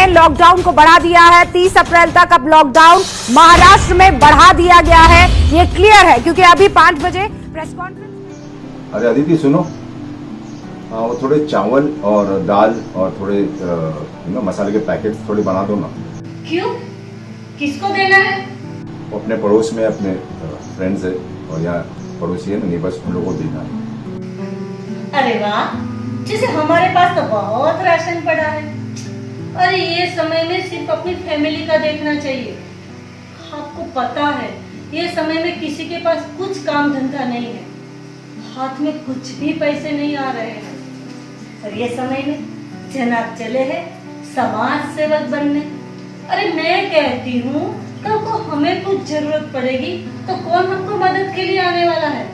ने लॉकडाउन को बढ़ा दिया है। 30 अप्रैल तक अब लॉकडाउन महाराष्ट्र में बढ़ा दिया गया है, ये क्लियर है क्योंकि अभी 5 बजे प्रेस कॉन्फ्रेंस। अरे अदिति सुनो, वो थोड़े चावल और दाल और थोड़े मसाले के पैकेट थोड़े बना दो ना। क्यों? किसको देना है? वो अपने पड़ोस में अपने फ्रेंड्स है और यहाँ पड़ोसी है ना, नेबर्स, उन लोगों को देना है। अरे वाह, जैसे हमारे पास तो बहुत राशन पड़ा है। अरे ये समय में सिर्फ अपनी फैमिली का देखना चाहिए। आपको पता है ये समय में किसी के पास कुछ काम धंधा नहीं है, हाथ में कुछ भी पैसे नहीं आ रहे हैं, और ये समय में जनाब चले हैं समाज सेवक बनने। अरे मैं कहती हूँ कल को हमें कुछ जरूरत पड़ेगी तो कौन हमको मदद के लिए आने वाला है?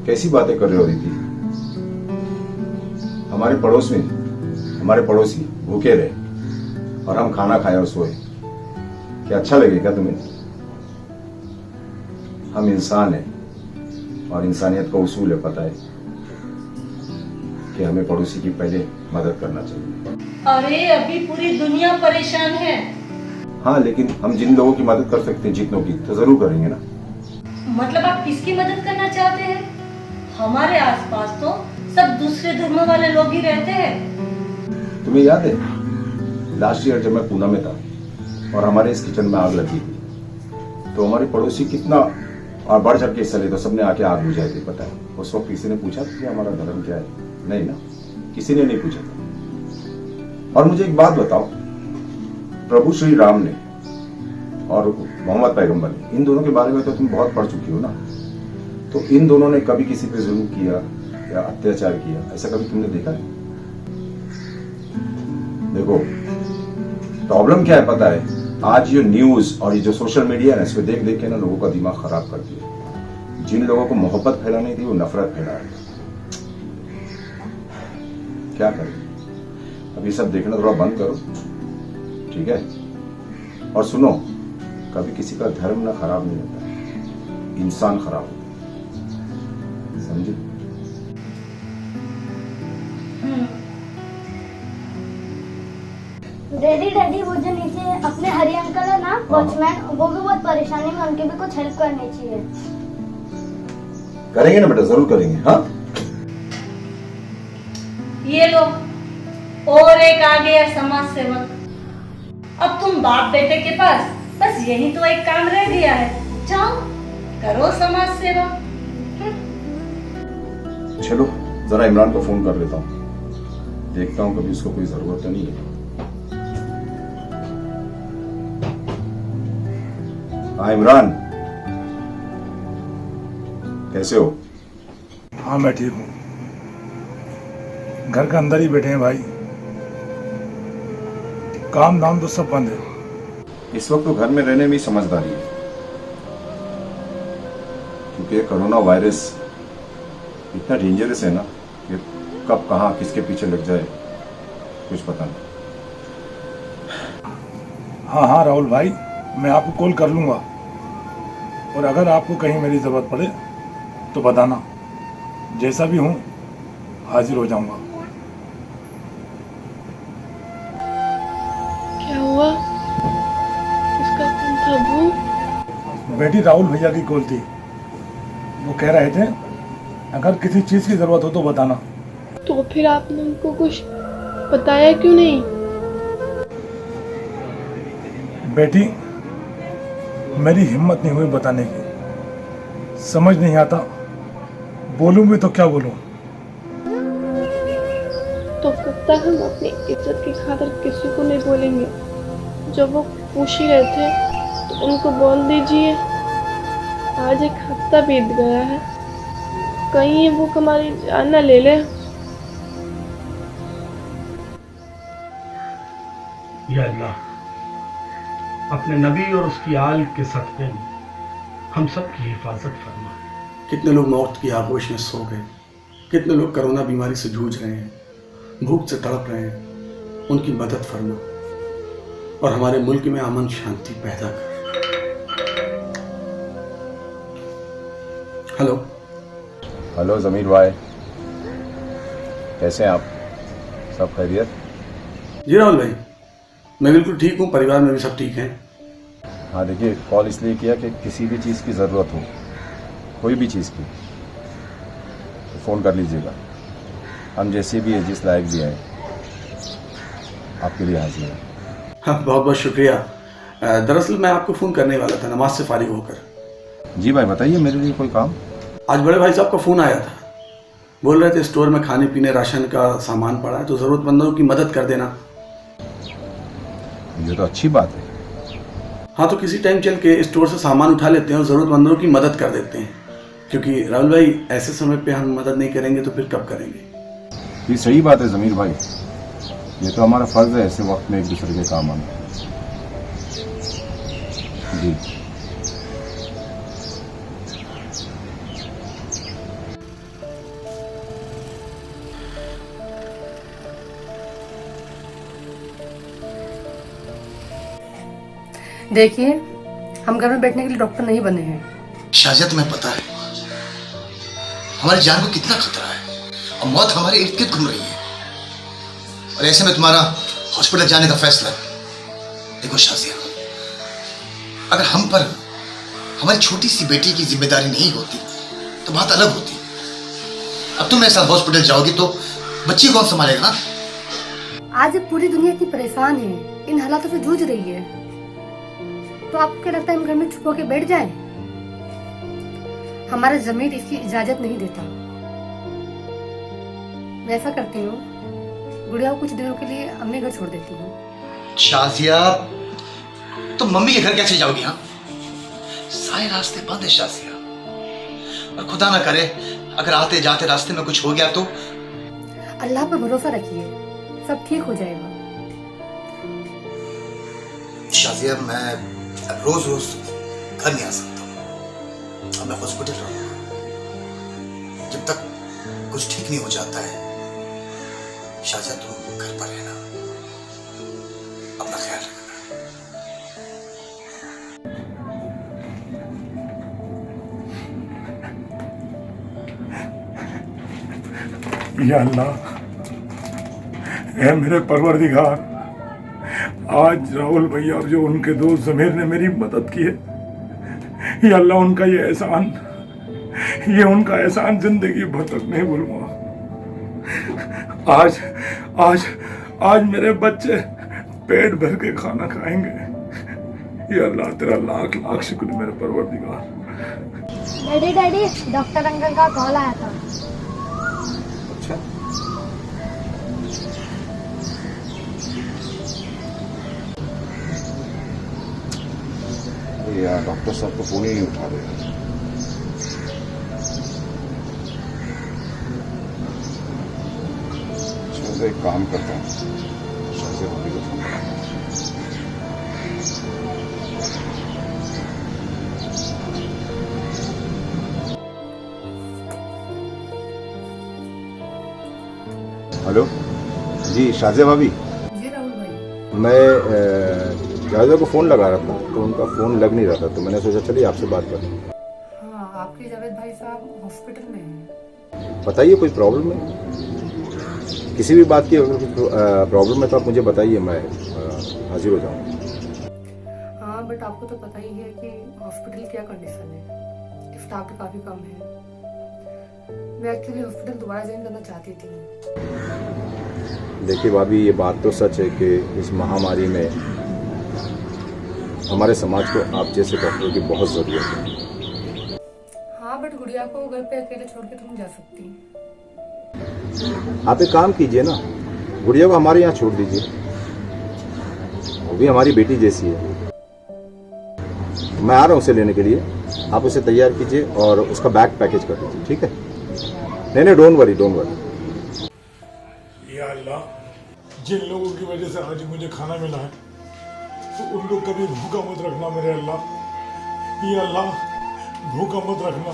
कैसी बातें कर रहे हो अदिति? हमारे पड़ोस में हमारे पड़ोसी भूखे रहे और हम खाना खाए और सोए, क्या अच्छा लगेगा तुम्हें? हम इंसान हैं और इंसानियत का उसूल है, पता है कि हमें पड़ोसी की पहले मदद करना चाहिए। अरे अभी पूरी दुनिया परेशान है। हाँ, लेकिन हम जिन लोगों की मदद कर सकते हैं, जितनों की, तो जरूर करेंगे ना। मतलब आप किसकी मदद करना चाहते हैं? हमारे आसपास तो सब दूसरे धर्म वाले लोग ही रहते हैं। तुम्हें याद है लास्ट ईयर जब मैं पूना में था और हमारे इस किचन में आग लगी थी, तो हमारे पड़ोसी कितना और बढ़ चढ़ के हिस्सा ले, तो सबने आके आग बुझाई थी। पता है उस वक्त किसी ने पूछा कि हमारा धर्म क्या है? नहीं ना, किसी ने नहीं पूछा था। और मुझे एक बात बताओ, प्रभु श्री राम ने और मोहम्मद पैगंबर ने, इन दोनों के बारे में तो तुम बहुत पढ़ चुकी हो ना, तो इन दोनों ने कभी किसी पे जुल्म किया या अत्याचार किया, ऐसा कभी तुमने देखा है? देखो प्रॉब्लम क्या है पता है, आज ये न्यूज और ये जो सोशल मीडिया है ना, इसमें देख देख के ना लोगों का दिमाग खराब कर दिया। जिन लोगों को मोहब्बत फैलानी थी वो नफरत फैला रहे। क्या करें? अब ये सब देखना थोड़ा बंद करो, ठीक है? और सुनो, कभी किसी का धर्म ना खराब नहीं होता, इंसान खराब होता, समझे? डैडी वो जो नीचे अपने हरी अंकल है ना, वॉचमैन, वो भी बहुत परेशानी में, उनकी भी कुछ हेल्प करनी चाहिए। करेंगे ना बेटा, जरूर करेंगे। हाँ, ये लो, और एक आ गया समाज सेवक। अब तुम बाप बेटे के पास बस यही तो एक काम रह गया है, जाओ करो समाज सेवा। चलो जरा इमरान को फोन कर लेता हूँ, देखता हूँ कभी उसको कोई जरूरत तो नहीं है। हाँ इमरान, कैसे हो? हाँ मैं ठीक हूँ, घर के अंदर ही बैठे हैं भाई, काम धाम तो सब बंद है। इस वक्त तो घर में रहने में ही समझदारी है, क्योंकि कोरोना वायरस इतना डेंजरस है ना कि कब कहाँ किसके पीछे लग जाए कुछ पता नहीं। हाँ हाँ राहुल भाई, मैं आपको कॉल कर लूँगा, और अगर आपको कहीं मेरी ज़रूरत पड़े तो बताना, जैसा भी हूँ हाजिर हो जाऊँगा। क्या हुआ? उसका कौन था वो? बेटी राहुल भैया की कॉल थी, वो कह रहे थे अगर किसी चीज़ की ज़रूरत हो तो बताना। तो फिर आपने उनको कुछ बताया क्यों नहीं? बेटी मेरी हिम्मत नहीं हुई बताने की, समझ नहीं आता बोलूं भी तो क्या बोलूं। तो कब तक हम अपनी इज्जत की खातिर किसी को नहीं बोलेंगे? जब वो पूछ ही रहे थे तो उनको बोल दीजिए। आज एक हफ्ता बीत गया है, कहीं वो हमारी जान न ले ले। या अल्लाह, अपने नबी और उसकी आल के सदक़े में हम सब की हिफाजत फरमा। कितने लोग मौत की आगोश में सो गए, कितने लोग कोरोना बीमारी से जूझ रहे हैं, भूख से तड़प रहे हैं, उनकी मदद फरमा और हमारे मुल्क में अमन शांति पैदा कर। हेलो हेलो जमीर भाई, कैसे हैं आप? सब खैरियत? जी राहुल भाई, मैं बिल्कुल ठीक हूँ, परिवार में भी सब ठीक हैं। हाँ देखिए, कॉल इसलिए किया कि किसी भी चीज़ की ज़रूरत हो, कोई भी चीज़ की, तो फ़ोन कर लीजिएगा। हम जैसे भी है, जिस लायक भी हैं, आपके लिए हाजिर हैं। हाँ, बहुत बहुत शुक्रिया। दरअसल मैं आपको फ़ोन करने वाला था नमाज से फारिग होकर। जी भाई बताइए, मेरे लिए कोई काम? आज बड़े भाई साहब का फ़ोन आया था, बोल रहे थे स्टोर में खाने पीने राशन का सामान पड़ा है, तो ज़रूरतमंदों की मदद कर देना। ये तो अच्छी बात है। हाँ, तो किसी टाइम चल के स्टोर से सामान उठा लेते हैं और ज़रूरतमंदों की मदद कर देते हैं, क्योंकि राहुल भाई ऐसे समय पे हम मदद नहीं करेंगे तो फिर कब करेंगे। ये सही बात है ज़मीर भाई, ये तो हमारा फ़र्ज़ है ऐसे वक्त में एक दूसरे के काम आना। जी देखिए, हम घर में बैठने के लिए डॉक्टर नहीं बने हैं। शाजिया, तुम्हें पता है हमारी जान को कितना खतरा है और मौत हमारे इर्द गिर्द घूम रही है, और ऐसे में तुम्हारा हॉस्पिटल जाने का फैसला है। देखो शाजिया, अगर हम पर हमारी छोटी सी बेटी की जिम्मेदारी नहीं होती तो बात अलग होती। अब तुम ऐसा हॉस्पिटल जाओगी तो बच्ची कौन संभालेगा? आज पूरी दुनिया इतनी परेशान है, इन हालातों से जूझ रही है, तो आपको क्या लगता है हम घर में छुपो के बैठ जाएं? हमारा ज़मीर इसकी इजाजत नहीं देता। मैं ऐसा करती हूँ, गुड़िया को कुछ दिनों के लिए अपने घर छोड़ देती हूँ। शाजिया, तुम मम्मी के घर कैसे जाओगी? हाँ, सारे रास्ते बंद है शाजिया, और खुदा ना करे अगर आते जाते रास्ते में कुछ हो गया तो? अल्लाह पर भरोसा रखिए, सब ठीक हो जाएगा। शाजिया, मैं रोज रोज घर नहीं आ सकता हूँ, अब मैं हॉस्पिटल रहूंगा जब तक कुछ ठीक नहीं हो जाता है। शाजिया, तुम घर पर रहना, अपना ख्याल रखना। या अल्लाह, ऐ मेरे परवरदिगार, आज राहुल भैया और जो उनके दोस्त ज़मीर ने मेरी मदद की है, या अल्लाह उनका ये उनका एहसान जिंदगी भर तक नहीं भूलूंगा। आज आज आज मेरे बच्चे पेट भर के खाना खाएंगे। या अल्लाह, तेरा लाख लाख शुक्र मेरे परवरदिगार। डैडी, डॉक्टर अंकल का कॉल आया था। अच्छा, यार डॉक्टर साहब को फोन ही नहीं उठा रहे। तो एक काम करता हूँ, शाजिया भाभी को फोन करता हूँ। हेलो जी, शाजिया भाभी, जी राहुल भाई। मैं शाजिया को फ़ोन लगा रहा था तो उनका फ़ोन लग नहीं रहा था, तो मैंने सोचा चलिए आपसे बात कर लूँ। हाँ, आपके जावेद भाई साहब हॉस्पिटल में हैं। बताइए, कोई प्रॉब्लम है? किसी भी बात की अगर प्रॉब्लम है तो आप मुझे बताइए, मैं हाजिर हो जाऊँगा। हाँ, बट आपको तो पता ही है कि हॉस्पिटल क्या कंडीशन है, स्टाफ भी काफ़ी कम है। मैं एक्चुअली हॉस्पिटल दोबारा ज्वाइन करना चाहती थी। देखिए भाभी, ये बात तो सच है कि इस महामारी में हमारे समाज को आप जैसे डॉक्टर की बहुत ज़रूरत है। हाँ, बट गुड़िया को घर पे अकेले छोड़ के तुम जा सकती। आप एक काम कीजिए ना, गुड़िया को हमारे यहाँ छोड़ दीजिए, वो भी हमारी बेटी जैसी है। मैं आ रहा हूँ उसे लेने के लिए, आप उसे तैयार कीजिए और उसका बैग पैकेज कर दीजिए, ठीक है? नहीं, डोंट वरी। या अल्लाह, जिन लोगों की वजह से आज मुझे खाना मिला है, तो उनको कभी भूखा मत रखना मेरे अल्लाह। या अल्लाह, भूखा मत रखना।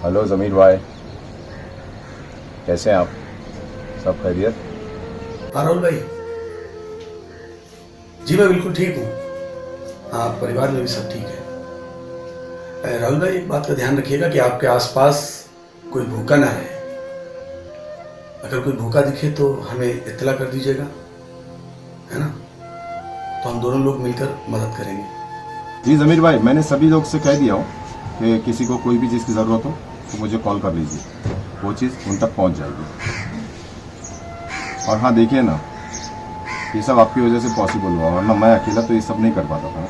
हेलो ज़मीर भाई, कैसे हैं आप? सब खैरियत? राहुल भाई, जी मैं बिल्कुल ठीक हूँ। हाँ, परिवार में भी सब ठीक है। राहुल भाई, एक बात का ध्यान रखिएगा कि आपके आसपास कोई भूखा ना रहे। अगर कोई भूखा दिखे तो हमें इत्तला कर दीजिएगा, है ना? तो हम दोनों लोग मिलकर मदद करेंगे। जी जमीर भाई, मैंने सभी लोग से कह दिया हूँ कि किसी को कोई भी चीज़ की ज़रूरत हो तो मुझे कॉल कर लीजिए, वो चीज़ उन तक पहुँच जाएगी। और हाँ देखिए ना, ये सब आपकी वजह से पॉसिबल हुआ, वरना मैं अकेला तो ये सब नहीं कर पाता था।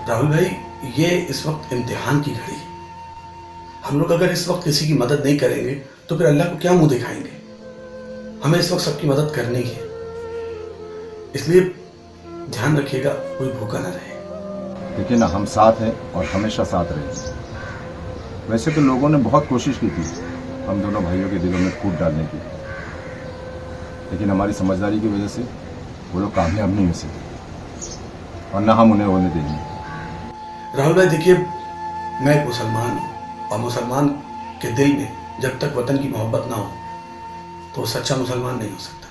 राहुल भाई, ये इस वक्त इम्तिहान की घड़ी है। हम लोग अगर इस वक्त किसी की मदद नहीं करेंगे तो फिर अल्लाह को क्या मुंह दिखाएंगे? हमें इस वक्त सबकी मदद करनी है, इसलिए ध्यान रखिएगा कोई भूखा ना रहे। देखिए ना, हम साथ हैं और हमेशा साथ रहेंगे। वैसे तो लोगों ने बहुत कोशिश की थी हम दोनों भाइयों के दिलों में फूट डालने की, लेकिन हमारी समझदारी की वजह से वो लोग कामयाब नहीं हो सके, और ना हम उन्हें होने देंगे। राहुल भाई देखिए, मैं एक मुसलमान हूँ, और मुसलमान के दिल में जब तक वतन की मोहब्बत ना हो तो वो सच्चा मुसलमान नहीं हो सकता।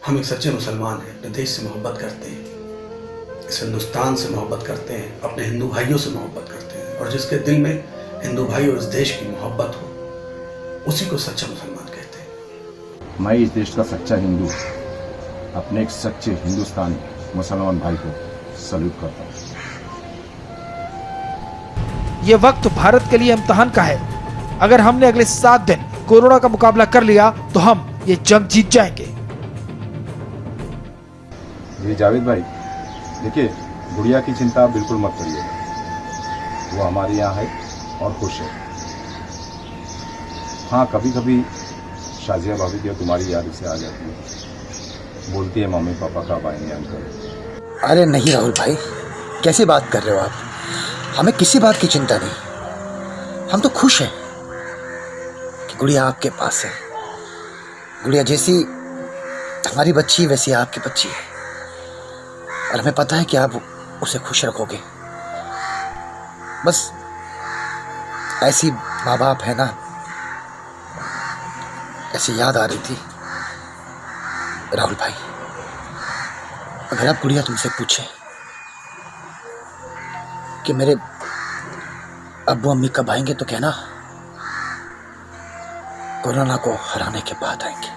हम एक सच्चे मुसलमान हैं, अपने देश से मोहब्बत करते हैं, इस हिंदुस्तान से मोहब्बत करते हैं, अपने हिंदू भाइयों से मोहब्बत करते हैं, और जिसके दिल में हिंदू भाई और इस देश की मोहब्बत हो उसी को सच्चा मुसलमान कहते हैं। मैं इस देश का सच्चा हिंदू अपने एक सच्चे हिंदुस्तानी मुसलमान भाई को सल्यूट करता हूँ। ये वक्त भारत के लिए इम्तिहान का है। अगर हमने अगले 7 दिन कोरोना का मुकाबला कर लिया तो हम ये जंग जीत जाएंगे। जी जावेद भाई, देखिए गुड़िया की चिंता आप बिल्कुल मत करिए, वो हमारे यहाँ है और खुश है। हाँ, कभी कभी शाजिया भाभी की तुम्हारी याद उसे आ जाती है, बोलती है मम्मी पापा कब आएंगे अंकल। अरे नहीं राहुल भाई, कैसी बात कर रहे हो आप? हमें किसी बात की चिंता नहीं। हम तो खुश हैं कि गुड़िया आपके पास है। गुड़िया जैसी हमारी बच्ची वैसी आपकी बच्ची है, और हमें पता है कि आप उसे खुश रखोगे। बस ऐसी माँ बाप है ना, ऐसी याद आ रही थी। राहुल भाई, अगर आप गुड़िया तुमसे पूछे कि मेरे अब्बू अम्मी कब आएंगे तो कहना कोरोना को हराने के बाद आएंगे।